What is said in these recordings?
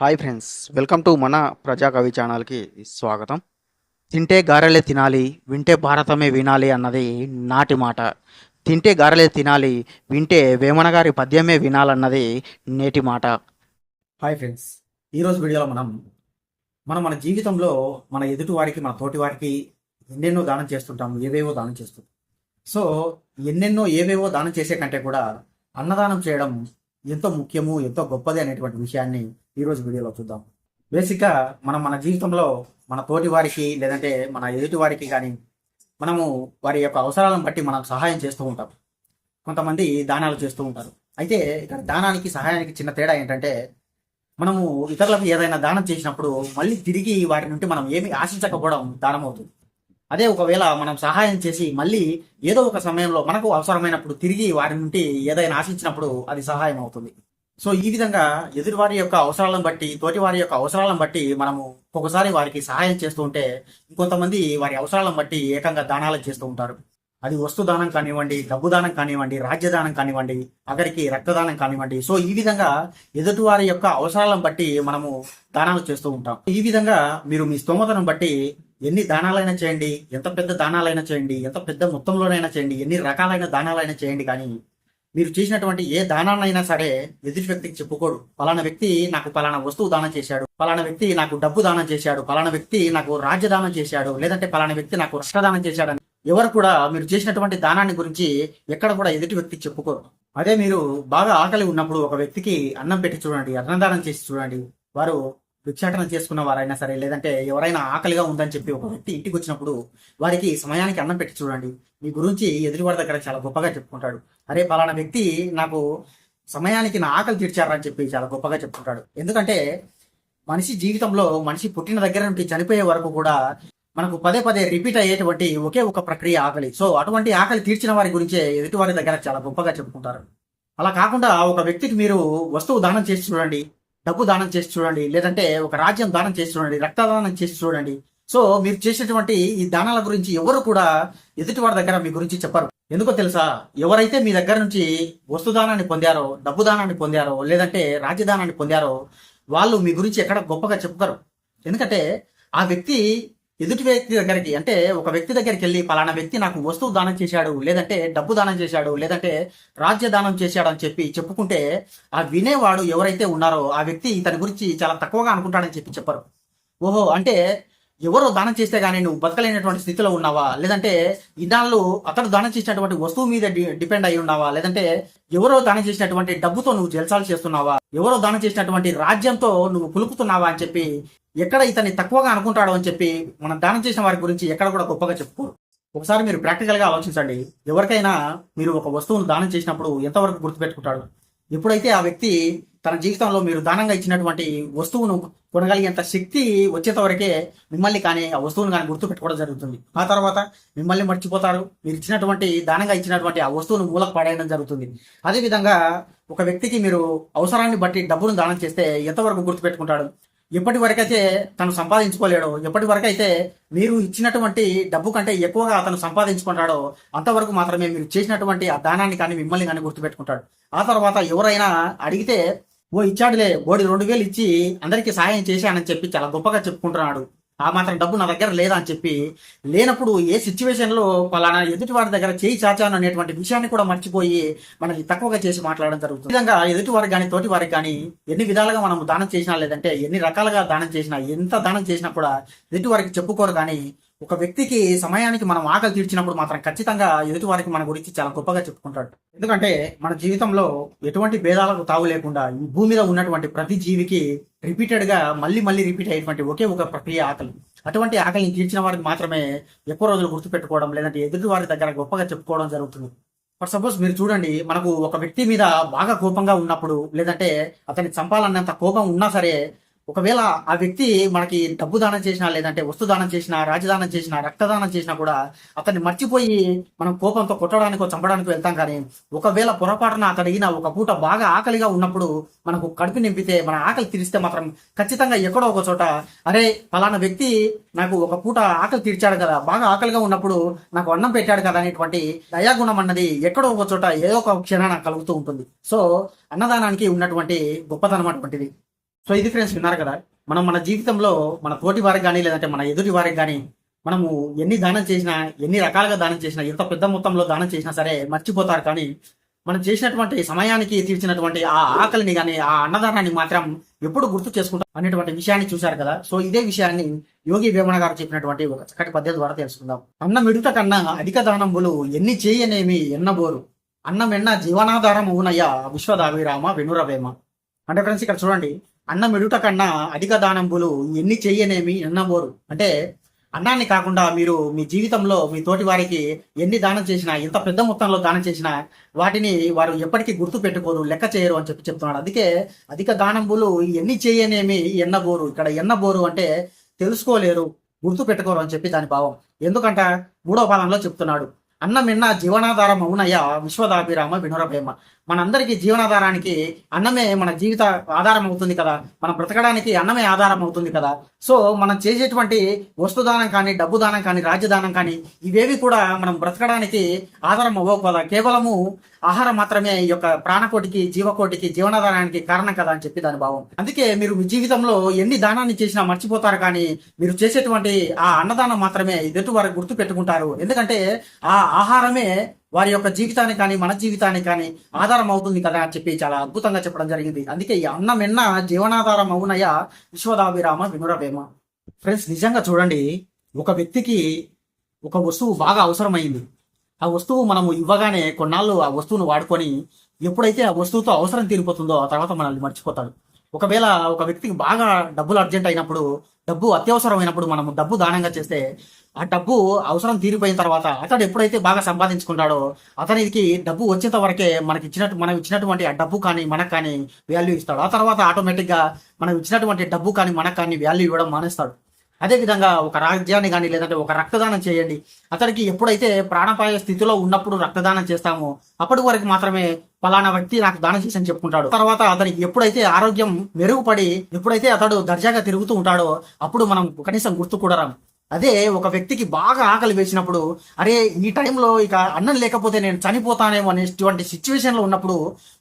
Hi friends, welcome to మన ప్రజాకవి ఛానల్కి స్వాగతం. తింటే గారెలే తినాలి, వింటే భారతమే వినాలి అన్నది నాటి మాట. తింటే గారెలే తినాలి, వింటే వేమన గారి పద్యమే వినాలన్నది నేటి మాట. హాయ్ ఫ్రెండ్స్, ఈరోజు వీడియోలో మనం మన జీవితంలో మన ఎదుటి వారికి, మన తోటి వారికి ఎన్నెన్నో దానం చేస్తుంటాము, ఏవేవో దానం చేస్తుంటాం. సో ఎన్నెన్నో ఏవేవో దానం చేసే కంటే కూడా అన్నదానం చేయడం ఎంతో ముఖ్యము, ఎంతో గొప్పది అనేటువంటి విషయాన్ని ఈరోజు వీడియోలో చూద్దాం. బేసిక్గా మనం మన జీవితంలో మన తోటి వారికి లేదంటే మన ఎదుటి వారికి కానీ మనము వారి యొక్క అవసరాలను బట్టి మనం సహాయం చేస్తూ ఉంటాం. కొంతమంది దానాలు చేస్తూ ఉంటారు. అయితే ఇక్కడ దానానికి సహాయానికి చిన్న తేడా ఏంటంటే, మనము ఇతరులకు ఏదైనా దానం చేసినప్పుడు మళ్ళీ తిరిగి వాటి నుండి మనం ఏమి ఆశించకపోవడం దానం అవుతుంది. అదే ఒకవేళ మనం సహాయం చేసి మళ్ళీ ఏదో ఒక సమయంలో మనకు అవసరమైనప్పుడు తిరిగి వారి నుండి ఏదైనా ఆశించినప్పుడు అది సహాయం అవుతుంది. సో ఈ విధంగా ఎదుటివారి యొక్క అవసరాలను బట్టి, తోటి వారి యొక్క అవసరాలను బట్టి మనము ఒక్కొక్కసారి వారికి సహాయం చేస్తూ ఉంటే, ఇంకొంతమంది వారి అవసరాలను బట్టి ఏకంగా దానాలు చేస్తూ ఉంటారు. అది వస్తు దానం కానివ్వండి, డబ్బు దానం కానివ్వండి, రాజ్యదానం కానివ్వండి, అక్కడికి రక్తదానం కానివ్వండి. సో ఈ విధంగా ఎదుటివారి యొక్క అవసరాలను బట్టి మనము దానాలు చేస్తూ ఉంటాం. ఈ విధంగా మీరు మీ స్తోమతను బట్టి ఎన్ని దానాలైనా చేయండి, ఎంత పెద్ద దానాలైనా చేయండి, ఎంత పెద్ద మొత్తంలోనైనా చేయండి, ఎన్ని రకాలైన దానాలైనా చేయండి, కానీ మీరు చేసినటువంటి ఏ దానాన్నైనా సరే ఎదుటి వ్యక్తికి చెప్పుకోడు. పలానా వ్యక్తి నాకు పలానా వస్తువు దానం చేశాడు, పలానా వ్యక్తి నాకు డబ్బు దానం చేశాడు, పలానా వ్యక్తి నాకు రాజ్యదానం చేశాడు, లేదంటే పలానా వ్యక్తి నాకు రక్తదానం చేశాడని ఎవరు కూడా మీరు చేసినటువంటి దానాన్ని గురించి ఎక్కడ కూడా ఎదుటి వ్యక్తికి చెప్పుకోరు. అదే మీరు బాగా ఆకలి ఉన్నప్పుడు ఒక వ్యక్తికి అన్నం పెట్టి చూడండి, అన్నదానం చేసి చూడండి. వారు భిక్షాటన చేసుకున్న వారైనా సరే, లేదంటే ఎవరైనా ఆకలిగా ఉందని చెప్పి ఒక వ్యక్తి ఇంటికి వచ్చినప్పుడు వారికి సమయానికి అన్నం పెట్టి చూడండి. మీ గురించి ఎదుటివారి దగ్గర చాలా గొప్పగా చెప్పుకుంటాడు. అరే పలానా వ్యక్తి నాకు సమయానికి నా ఆకలి తీర్చారని చెప్పి చాలా గొప్పగా చెప్పుకుంటాడు. ఎందుకంటే మనిషి జీవితంలో మనిషి పుట్టిన దగ్గర నుండి చనిపోయే వరకు కూడా మనకు పదే పదే రిపీట్ అయ్యేటువంటి ఒకే ఒక ప్రక్రియ ఆకలి. సో అటువంటి ఆకలి తీర్చిన వారి గురించే ఎదుటి వారి దగ్గర చాలా గొప్పగా చెప్పుకుంటారు. అలా కాకుండా ఒక వ్యక్తికి మీరు వస్తువు దానం చేసి చూడండి, డబ్బు దానం చేసి చూడండి, లేదంటే ఒక రాజ్యం దానం చేసి చూడండి, రక్తదానం చేసి చూడండి. సో మీరు చేసేటువంటి ఈ దానాల గురించి ఎవరు కూడా ఎదుటి వారి దగ్గర మీ గురించి చెప్పరు. ఎందుకో తెలుసా? ఎవరైతే మీ దగ్గర నుంచి వస్తు దానాన్ని పొందారో, డబ్బు దానాన్ని పొందారో, లేదంటే రాజ్యదానాన్ని పొందారో వాళ్ళు మీ గురించి ఎక్కడ గొప్పగా చెప్పుతారు. ఎందుకంటే ఆ వ్యక్తి ఎదుటి వ్యక్తి దగ్గరికి, అంటే ఒక వ్యక్తి దగ్గరికి వెళ్ళి పలానా వ్యక్తి నాకు వస్తువు దానం చేశాడు, లేదంటే డబ్బు దానం చేశాడు, లేదంటే రాజ్య దానం చేశాడు అని చెప్పి చెప్పుకుంటే ఆ వినేవాడు ఎవరైతే ఉన్నారో ఆ వ్యక్తి ఇతని గురించి చాలా తక్కువగా అనుకుంటాడని చెప్పి చెప్పరు. ఓహో, అంటే ఎవరో దానం చేస్తే గానీ నువ్వు బతకలేనటువంటి స్థితిలో ఉన్నావా, లేదంటే ఇన్నాళ్ళు అతడు దానం చేసినటువంటి వస్తువు మీద డిపెండ్ అయి ఉన్నావా, లేదంటే ఎవరో దానం చేసినటువంటి డబ్బుతో నువ్వు జల్సాలు చేస్తున్నావా, ఎవరో దానం చేసినటువంటి రాజ్యంతో నువ్వు పులుకుతున్నావా అని చెప్పి ఎక్కడ ఇతన్ని తక్కువగా అనుకుంటాడో అని చెప్పి మనం దానం చేసిన వారి గురించి ఎక్కడ కూడా గొప్పగా చెప్పుకోరు. ఒకసారి మీరు ప్రాక్టికల్గా ఆలోచించండి. ఎవరికైనా మీరు ఒక వస్తువును దానం చేసినప్పుడు ఎంతవరకు గుర్తుపెట్టుకుంటాడు? ఎప్పుడైతే ఆ వ్యక్తి తన జీవితంలో మీరు దానంగా ఇచ్చినటువంటి వస్తువును కొనగలిగేంత శక్తి వచ్చేంత వరకే మిమ్మల్ని కానీ ఆ వస్తువును కానీ గుర్తుపెట్టుకోవడం జరుగుతుంది. ఆ తర్వాత మిమ్మల్ని మర్చిపోతారు. మీరు ఇచ్చినటువంటి దానంగా ఇచ్చినటువంటి ఆ వస్తువును మూలకు పడేయడం జరుగుతుంది. అదేవిధంగా ఒక వ్యక్తికి మీరు అవసరాన్ని బట్టి డబ్బును దానం చేస్తే ఎంతవరకు గుర్తుపెట్టుకుంటాడు? ఎప్పటి వరకైతే తను సంపాదించుకోలేడో, ఎప్పటి వరకైతే మీరు ఇచ్చినటువంటి డబ్బు కంటే ఎక్కువగా అతను సంపాదించుకుంటాడో అంతవరకు మాత్రమే మీరు చేసినటువంటి ఆ దానాన్ని కానీ మిమ్మల్ని కానీ గుర్తుపెట్టుకుంటాడు. ఆ తర్వాత ఎవరైనా అడిగితే ఓ ఇచ్చాడులే, బోడి 2000 ఇచ్చి అందరికీ సహాయం చేశానని చెప్పి చాలా గొప్పగా చెప్పుకుంటున్నాడు, ఆ మాత్రం డబ్బు నా దగ్గర లేదా అని చెప్పి, లేనప్పుడు ఏ సిచ్యువేషన్లో పలానా ఎదుటి వారి దగ్గర చేయి చాచాను అనేటువంటి విషయాన్ని కూడా మర్చిపోయి మనకి తక్కువగా చేసి మాట్లాడడం జరుగుతుంది. ఈ విధంగా ఎదుటి వారికి కానీ తోటి వారికి కానీ ఎన్ని విధాలుగా మనం దానం చేసినా, లేదంటే ఎన్ని రకాలుగా దానం చేసినా, ఎంత దానం చేసినా కూడా ఎదుటి వారికి చెప్పుకోరు. కానీ ఒక వ్యక్తికి సమయానికి మనం ఆకలి తీర్చినప్పుడు మాత్రం ఖచ్చితంగా ఎదుటి వారికి మన గురించి చాలా గొప్పగా చెప్పుకుంటాడు. ఎందుకంటే మన జీవితంలో ఎటువంటి భేదాలకు తావు లేకుండా ఈ భూమి మీద ఉన్నటువంటి ప్రతి జీవికి రిపీటెడ్ గా మళ్ళీ మళ్ళీ రిపీట్ అయ్యేటువంటి ఒకే ఒక ప్రక్రియ ఆకలి. అటువంటి ఆకలిని తీర్చిన వారికి మాత్రమే ఎక్కువ రోజులు గుర్తుపెట్టుకోవడం, లేదంటే ఎదుటి వారి దగ్గర గొప్పగా చెప్పుకోవడం జరుగుతుంది. ఫర్ సపోజ్ మీరు చూడండి, మనకు ఒక వ్యక్తి మీద బాగా కోపంగా ఉన్నప్పుడు, లేదంటే అతన్ని చంపాలన్నంత కోపం ఉన్నా సరే, ఒకవేళ ఆ వ్యక్తి మనకి డబ్బు దానం చేసినా, లేదంటే వస్తు దానం చేసినా, రాజదానం చేసినా, రక్తదానం చేసినా కూడా అతన్ని మర్చిపోయి మనం కోపంతో కొట్టడానికో చంపడానికి వెళ్తాం. కానీ ఒకవేళ పొరపాటున అతడిగిన ఒక పూట బాగా ఆకలిగా ఉన్నప్పుడు మనకు కడుపు నింపితే, మన ఆకలి తీరిస్తే మాత్రం ఖచ్చితంగా ఎక్కడో ఒక చోట అరే పలానా వ్యక్తి నాకు ఒక పూట ఆకలి తీర్చాడు కదా, బాగా ఆకలిగా ఉన్నప్పుడు నాకు అన్నం పెట్టాడు కదా అనేటువంటి దయాగుణం అన్నది ఎక్కడో ఒక చోట ఏదో ఒక క్షణాన కలుగుతూ ఉంటుంది. సో అన్నదానానికి ఉన్నటువంటి గొప్పతనం అటువంటిది. సో ఇది ఫ్రెండ్స్ విన్నారు కదా, మనం మన జీవితంలో మన తోటి వారికి కానీ లేదంటే మన ఎదుటి వారికి కానీ మనము ఎన్ని దానం చేసినా, ఎన్ని రకాలుగా దానం చేసినా, ఎంత పెద్ద మొత్తంలో దానం చేసినా సరే మర్చిపోతారు. కానీ మనం చేసినటువంటి సమయానికి తీర్చినటువంటి ఆ ఆకలిని కానీ ఆ అన్నదానాన్ని మాత్రం ఎప్పుడు గుర్తు చేసుకుంటాం అనేటువంటి విషయాన్ని చూశారు కదా. సో ఇదే విషయాన్ని యోగి వేమన గారు చెప్పినటువంటి ఒక చక్కటి పద్ధతి ద్వారా తెలుసుకుందాం. అన్నం మిడుట కన్నా అధిక దానంబులు ఎన్ని చేయనేమి ఎన్నబోరు, అన్నమెన్న జీవనాధారం అవునయ్యా విశ్వదాభిరామ వినురవేమ. అంటే ఫ్రెండ్స్ ఇక్కడ చూడండి, అన్నం మిడుట కన్నా అధిక దానంబులు ఎన్ని చెయ్యనేమి ఎన్నబోరు అంటే అన్నాన్ని కాకుండా మీరు మీ జీవితంలో మీ తోటి వారికి ఎన్ని దానం చేసినా, ఎంత పెద్ద మొత్తంలో దానం చేసినా వాటిని వారు ఎప్పటికీ గుర్తు పెట్టుకోరు, లెక్క చేయరు అని చెప్తున్నాడు. అందుకే అధిక దానంబులు ఎన్ని చేయనేమి ఎన్నబోరు. ఇక్కడ ఎన్నబోరు అంటే తెలుసుకోలేరు, గుర్తు పెట్టుకోరు అని చెప్పి దాని భావం. ఎందుకంట 3వ పాదంలో చెప్తున్నాడు, అన్నమెన్న జీవనాధారం అవునయ్యా విశ్వదాభిరామ వినురభేమ. మనందరికీ జీవనాధారానికి అన్నమే మన జీవిత ఆధారం అవుతుంది కదా, మనం బ్రతకడానికి అన్నమే ఆధారం అవుతుంది కదా. సో మనం చేసేటువంటి వస్తుదానం కానీ, డబ్బు దానం కానీ, రాజ్యదానం కానీ ఇవేవి కూడా మనం బ్రతకడానికి ఆధారం అవ్వవు కదా, కేవలము ఆహారం మాత్రమే ఈ యొక్క ప్రాణకోటికి, జీవకోటికి, జీవనాధారానికి కారణం కదా అని చెప్పి దాని భావం. అందుకే మీరు మీ జీవితంలో ఎన్ని దానాన్ని చేసినా మర్చిపోతారు, కానీ మీరు చేసేటువంటి ఆ అన్నదానం మాత్రమే ఎదుటి వారికి గుర్తు పెట్టుకుంటారు. ఎందుకంటే ఆ ఆహారమే వారి యొక్క జీవితానికి కానీ, మన జీవితానికి కానీ ఆధారం అవుతుంది కదా అని చెప్పి చాలా అద్భుతంగా చెప్పడం జరిగింది. అందుకే ఈ అన్నమెన్న జీవనాధారం అవునయ్య విశ్వదాభిరామ వినురవేమ. ఫ్రెండ్స్ నిజంగా చూడండి, ఒక వ్యక్తికి ఒక వస్తువు బాగా అవసరమైంది. ఆ వస్తువు మనము ఇవ్వగానే కొన్నాళ్ళు ఆ వస్తువును వాడుకొని ఎప్పుడైతే ఆ వస్తువుతో అవసరం తీరిపోతుందో ఆ తర్వాత మనల్ని మర్చిపోతాడు. ఒకవేళ ఒక వ్యక్తికి బాగా డబ్బులు అర్జెంట్ అయినప్పుడు, డబ్బు అత్యవసరమైనప్పుడు మనము డబ్బు దానంగా చేస్తే ఆ డబ్బు అవసరం తీరిపోయిన తర్వాత అతడు ఎప్పుడైతే బాగా సంపాదించుకుంటాడో అతనికి డబ్బు వచ్చేంత వరకే మనం ఇచ్చినటువంటి ఆ డబ్బు కానీ మనకు కానీ వాల్యూ ఇస్తాడు. ఆ తర్వాత ఆటోమేటిక్గా మనం ఇచ్చినటువంటి డబ్బు కానీ మనకు కానీ వాల్యూ ఇవ్వడం మానేస్తాడు. అదేవిధంగా ఒక రాజ్యాన్ని కానీ లేదంటే ఒక రక్తదానం చేయండి. అతనికి ఎప్పుడైతే ప్రాణాపాయ స్థితిలో ఉన్నప్పుడు రక్తదానం చేస్తామో అప్పటి వరకు మాత్రమే పలానా వ్యక్తి నాకు దానం చేసి అని చెప్పుకుంటాడు. తర్వాత అతనికి ఎప్పుడైతే ఆరోగ్యం మెరుగుపడి ఎప్పుడైతే అతడు దర్జాగా తిరుగుతూ ఉంటాడో అప్పుడు మనం కనీసం గుర్తు కూడా రాము. అదే ఒక వ్యక్తికి బాగా ఆకలి వేసినప్పుడు, అరే ఈ టైంలో ఇక అన్నం లేకపోతే నేను చనిపోతానేమో అనేటువంటి సిచ్యువేషన్లో ఉన్నప్పుడు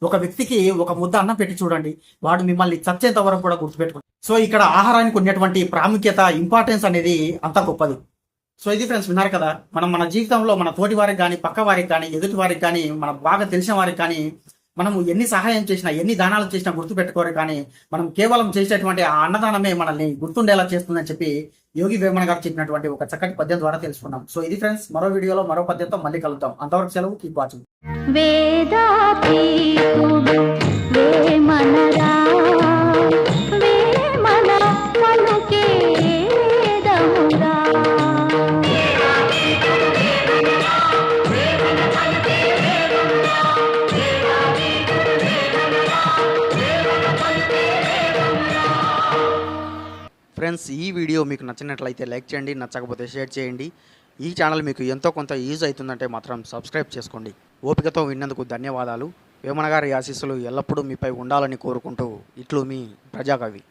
ఒక వ్యక్తికి ఒక ముద్ద అన్నం పెట్టి చూడండి, వాడు మిమ్మల్ని చచ్చేంత వరకు కూడా గుర్తుపెట్టుకోండి. సో ఇక్కడ ఆహారానికి ఉన్నటువంటి ప్రాముఖ్యత, ఇంపార్టెన్స్ అనేది అంత గొప్పది. సో ఇది ఫ్రెండ్స్ విన్నారు కదా, మనం మన జీవితంలో మన తోటి వారికి కానీ, పక్క వారికి కానీ, ఎదుటి వారికి కానీ, మన బాగా తెలిసిన వారికి కానీ మనము ఎన్ని సహాయం చేసినా, ఎన్ని దానాలు చేసినా గుర్తుపెట్టుకోరు, కానీ మనం కేవలం చేసేటువంటి ఆ అన్నదానమే మనల్ని గుర్తుండేలా చేస్తుందని చెప్పి యోగి వేమన గారు చెప్పినటువంటి ఒక చక్కటి పద్యం ద్వారా తెలుసుకున్నాం. సో ఇది ఫ్రెండ్స్, మరో వీడియోలో మరో పద్యంతో మళ్ళీ కలుద్దాం. అంతవరకు సెలవు, కీప్ వాచింగ్. ఫ్రెండ్స్ ఈ వీడియో మీకు నచ్చినట్లయితే లైక్ చేయండి, నచ్చకపోతే షేర్ చేయండి. ఈ ఛానల్ మీకు ఎంతో కొంత యూజ్ అవుతుందంటే మాత్రం సబ్స్క్రైబ్ చేసుకోండి. ఓపికతో విన్నందుకు ధన్యవాదాలు. వేమన గారి ఆశీస్సులు ఎల్లప్పుడూ మీపై ఉండాలని కోరుకుంటూ ఇట్లు మీ ప్రజాకవి.